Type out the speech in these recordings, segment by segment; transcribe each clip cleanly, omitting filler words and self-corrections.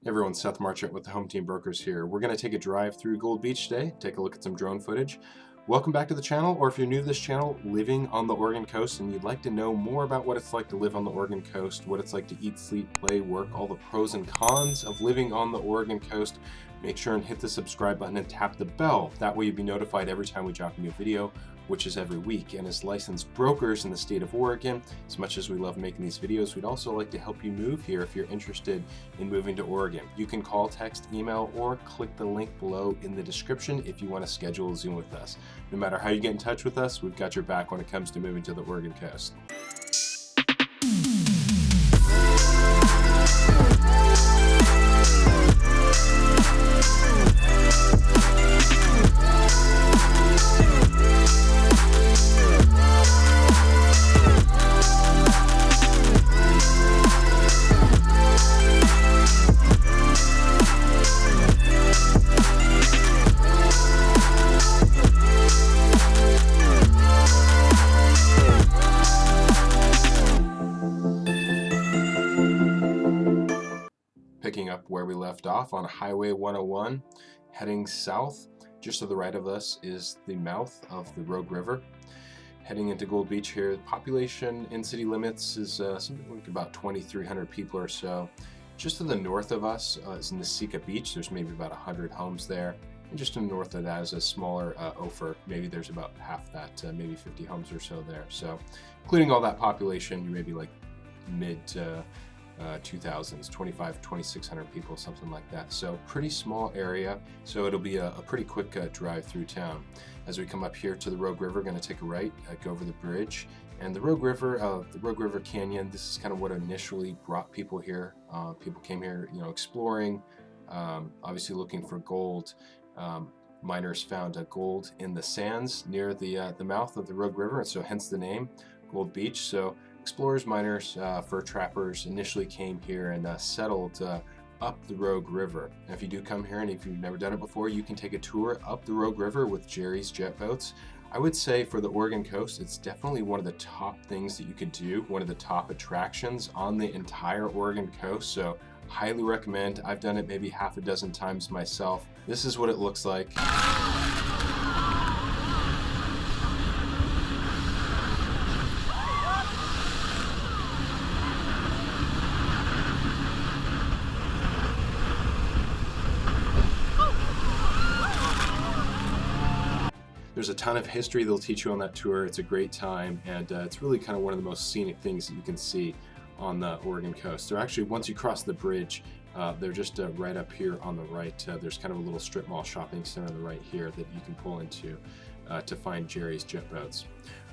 Everyone, Seth Marchant with the Home Team Brokers here. We're going to take a drive through Gold Beach today, take a look at some drone footage. Welcome back to the channel, or if you're new to this channel, living on the Oregon coast and you'd like to know more about what it's like to live on the Oregon coast, what it's like to eat, sleep, play, work, all the pros and cons of living on the Oregon coast, make sure and hit the subscribe button and tap the bell. That way you'll be notified every time we drop a new video, which is every week. And as licensed brokers in the state of Oregon, as much as we love making these videos, we'd also like to help you move here if you're interested in moving to Oregon. You can call, text, email, or click the link below in the description if you want to schedule a Zoom with us. No matter how you get in touch with us, we've got your back when it comes to moving to the Oregon coast. Picking up where we left off on Highway 101, heading south. Just to the right of us is the mouth of the Rogue River. Heading into Gold Beach here, the population in city limits is something like about 2,300 people or so. Just to the north of us is Nasika Beach. There's maybe about 100 homes there. And just to the north of that is a smaller Ophir. Maybe there's about half that, maybe 50 homes or so there. So including all that population, you may be like mid 2000s, 2,600 people, something like that. So pretty small area. So it'll be a pretty quick drive through town. As we come up here to the Rogue River, going to take a right, go over the bridge. And the Rogue River Canyon, this is kind of what initially brought people here. People came here, exploring, obviously looking for gold. Miners found gold in the sands near the mouth of the Rogue River, and so hence the name, Gold Beach. So explorers, miners, fur trappers initially came here and settled up the Rogue River. Now, if you do come here and if you've never done it before, you can take a tour up the Rogue River with Jerry's jet boats. I would say for the Oregon coast, it's definitely one of the top things that you could do, one of the top attractions on the entire Oregon coast. So highly recommend. I've done it maybe half a dozen times myself. This is what it looks like. There's a ton of history they'll teach you on that tour. It's a great time, and it's really kind of one of the most scenic things that you can see on the Oregon coast. They're actually, once you cross the bridge, they're just right up here on the right. There's kind of a little strip mall shopping center on the right here that you can pull into to find Jerry's jet boats.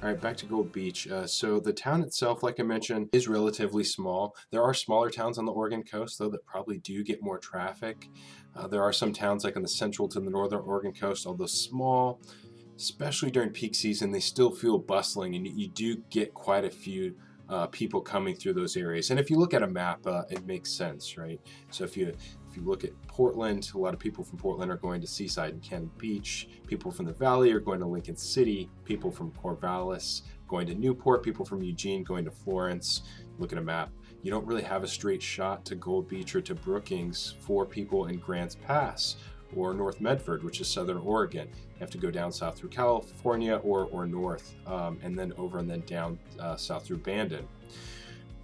All right, back to Gold Beach. So the town itself, like I mentioned, is relatively small. There are smaller towns on the Oregon coast, though, that probably do get more traffic. There are some towns like on the central to the northern Oregon coast, although small, especially during peak season, they still feel bustling, and you do get quite a few people coming through those areas. And if you look at a map, it makes sense, right? So if you look at Portland, a lot of people from Portland are going to Seaside and Cannon Beach. People from the Valley are going to Lincoln City. People from Corvallis going to Newport. People from Eugene going to Florence. Look at a map. You don't really have a straight shot to Gold Beach or to Brookings for people in Grants Pass or North Medford, which is Southern Oregon. You have to go down south through California or north, and then over and then down south through Bandon.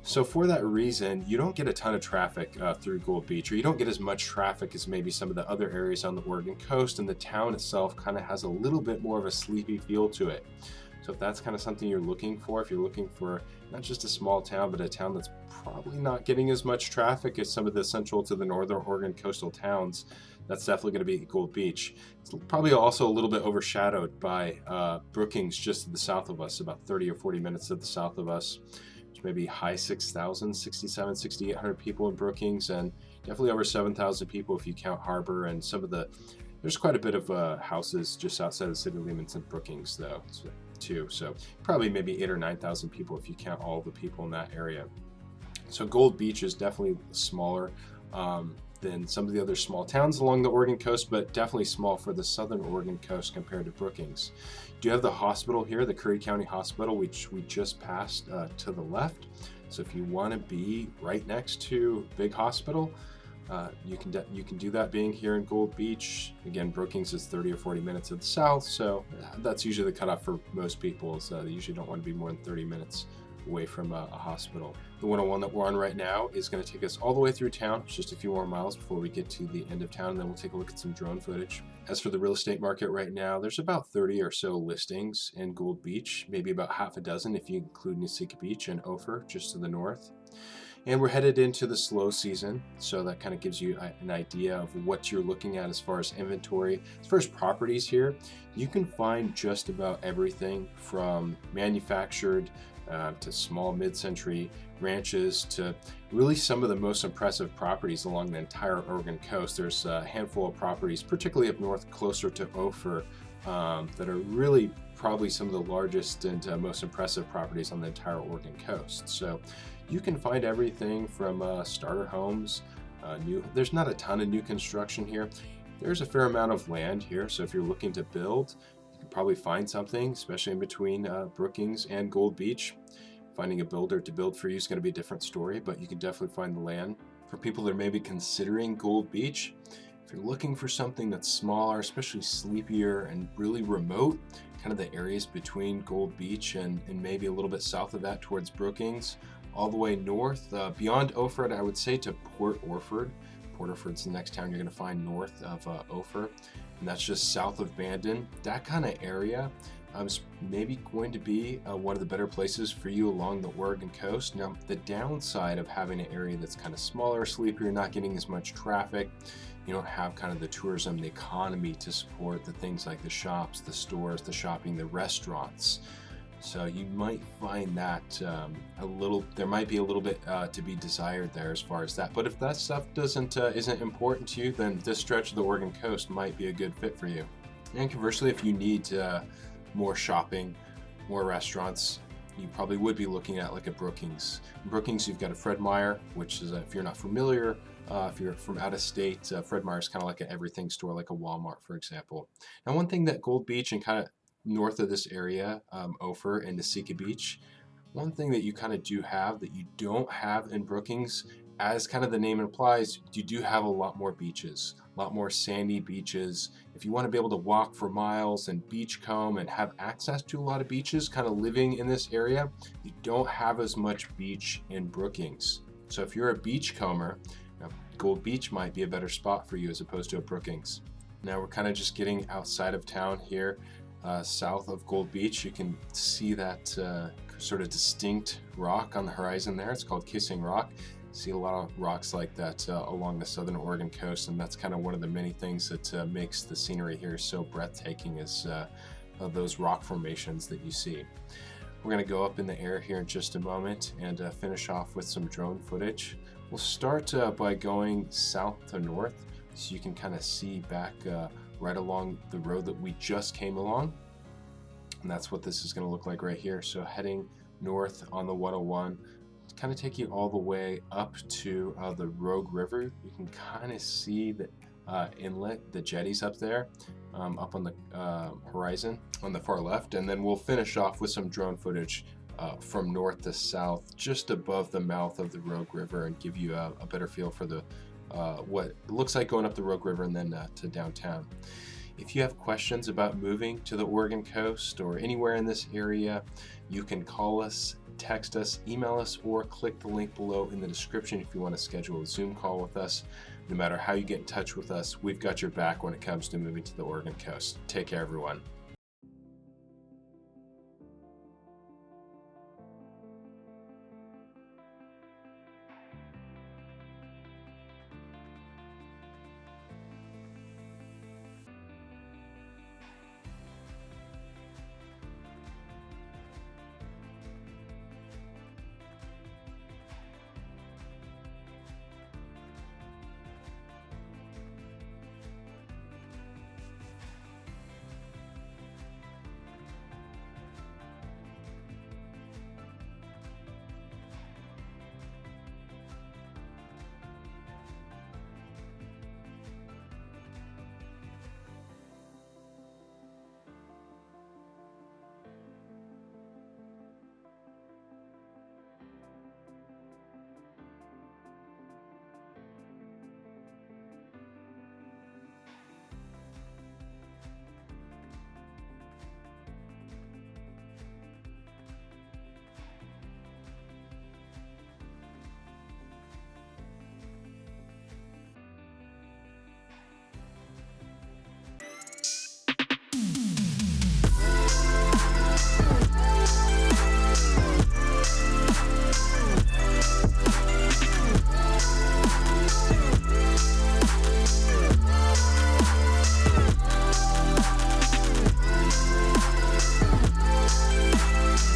So for that reason, you don't get a ton of traffic through Gold Beach, or you don't get as much traffic as maybe some of the other areas on the Oregon coast, and the town itself kind of has a little bit more of a sleepy feel to it. So if that's kind of something you're looking for, if you're looking for not just a small town, but a town that's probably not getting as much traffic as some of the central to the northern Oregon coastal towns, that's definitely going to be Gold Beach. It's probably also a little bit overshadowed by Brookings just to the south of us, about 30 or 40 minutes to the south of us. There's maybe high 6,000, 6,700, 6,800 people in Brookings, and definitely over 7,000 people if you count Harbor and some of the, there's quite a bit of houses just outside of the city limits in Brookings though, too. So probably maybe 8,000 or 9,000 people if you count all the people in that area. So Gold Beach is definitely smaller than some of the other small towns along the Oregon coast, but definitely small for the southern Oregon coast compared to Brookings. Do you have the hospital here, the Curry County Hospital, which we just passed to the left. So if you want to be right next to big hospital, You can do that being here in Gold Beach. Again, Brookings is 30 or 40 minutes of the south, so that's usually the cutoff for most people. So they usually don't want to be more than 30 minutes away from a hospital. The 101 that we're on right now is going to take us all the way through town. It's just a few more miles before we get to the end of town, and then we'll take a look at some drone footage. As for the real estate market right now, there's about 30 or so listings in Gold Beach, maybe about half a dozen if you include Nisika Beach and Ophir just to the north. And we're headed into the slow season, so that kind of gives you an idea of what you're looking at as far as inventory. As far as properties here, you can find just about everything from manufactured to small mid-century ranches to really some of the most impressive properties along the entire Oregon coast. There's a handful of properties, particularly up north closer to Ophir, that are really probably some of the largest and most impressive properties on the entire Oregon coast. So you can find everything from starter homes, there's not a ton of new construction here. There's a fair amount of land here, so if you're looking to build, you can probably find something, especially in between Brookings and Gold Beach. Finding a builder to build for you is going to be a different story, but you can definitely find the land. For people that are maybe considering Gold Beach, if you're looking for something that's smaller, especially sleepier and really remote, kind of the areas between Gold Beach and maybe a little bit south of that towards Brookings, all the way north, beyond Ophir, I would say to Port Orford. Port Orford's the next town you're going to find north of Ophir, and that's just south of Bandon. That kind of area is maybe going to be one of the better places for you along the Oregon coast. Now, the downside of having an area that's kind of smaller, sleepier, not getting as much traffic, you don't have kind of the tourism, the economy to support the things like the shops, the stores, the shopping, the restaurants. So you might find that there might be a little bit to be desired there as far as that. But if that stuff isn't important to you, then this stretch of the Oregon coast might be a good fit for you. And conversely, if you need more shopping, more restaurants, you probably would be looking at like a Brookings. In Brookings, you've got a Fred Meyer, which is, if you're not familiar, if you're from out of state, Fred Meyer is kind of like an everything store, like a Walmart, for example. Now, one thing that Gold Beach and kind of north of this area, Ophir and Nisika Beach, one thing that you kind of do have that you don't have in Brookings, as kind of the name implies, you do have a lot more beaches, a lot more sandy beaches. If you want to be able to walk for miles and beachcomb and have access to a lot of beaches, kind of living in this area, you don't have as much beach in Brookings. So if you're a beachcomber, Gold Beach might be a better spot for you as opposed to a Brookings. Now we're kind of just getting outside of town here. South of Gold Beach, you can see that sort of distinct rock on the horizon there. It's called Kissing Rock. See a lot of rocks like that along the southern Oregon coast, and that's kind of one of the many things that makes the scenery here so breathtaking is those rock formations that you see. We're going to go up in the air here in just a moment and finish off with some drone footage. We'll start by going south to north so you can kind of see back right along the road that we just came along, and that's what this is going to look like right here. So heading north on the 101, kind of take you all the way up to the Rogue River. You can kind of see the inlet, the jetties up there, up on the horizon on the far left, and then we'll finish off with some drone footage from north to south, just above the mouth of the Rogue River, and give you a better feel for the what it looks like going up the Rogue River and then to downtown. If you have questions about moving to the Oregon coast or anywhere in this area, you can call us, text us, email us, or click the link below in the description if you want to schedule a Zoom call with us. No matter how you get in touch with us, we've got your back when it comes to moving to the Oregon coast. Take care, everyone.